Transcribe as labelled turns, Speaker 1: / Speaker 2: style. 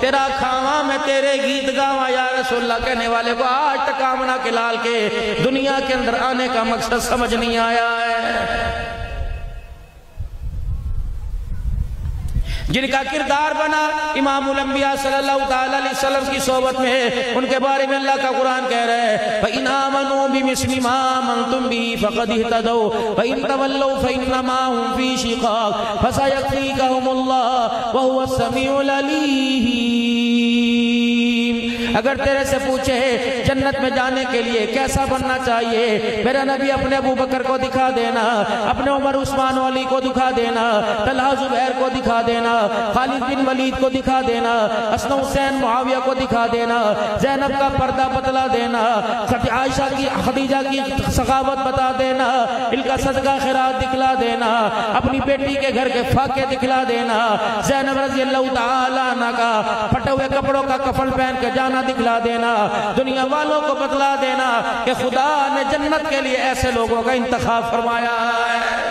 Speaker 1: تیرا کھاواں میں تیرے گیت گاواں یا رسول اللہ کہنے والے کو آج تک آمنہ کے لال کے دنیا کے اندر آنے کا مقصد سمجھ نہیں آیا ہے، جن کا کردار بنا امام الانبیاء صلی اللہ علیہ وسلم کی صحبت میں، ان کے بارے میں اللہ کا قرآن کہہ رہا ہے فَإِنْ آمَنُوا بِمِثْلِ مَا آمَنْتُمْ بِهِ فَقَدِ اهْتَدَوْا وَإِنْ تَوَلَّوْا فَإِنَّمَا هُمْ فِي شِقَاقٍ فَسَيَكْفِيكَهُمُ اللَّهُ وَهُوَ السَّمِيعُ الْعَلِيمُ۔ اگر تیرے سے پوچھے جنت میں جانے کے لیے کیسا بننا چاہیے، میرا نبی اپنے ابو بکر کو دکھا دینا، اپنے عمر عثمان و علی کو دکھا دینا، طلحہ زبیر کو دکھا دینا، خالد بن ولید کو دکھا دینا، حسن حسین معاویہ کو دکھا دینا، زینب کا پردہ بتلا دینا، عائشہ کی خدیجہ کی سخاوت بتا دینا، ان کا صدقہ خیرات دکھلا دینا، اپنی بیٹی کے گھر کے فاقے دکھلا دینا، زینب رضی اللہ تعالیٰ عنہ کا پھٹے ہوئے کپڑوں کا کفن پہن کے جانا دکھلا دینا، دنیا والوں کو بتلا دینا کہ خدا نے جنت کے لیے ایسے لوگوں کا انتخاب فرمایا ہے۔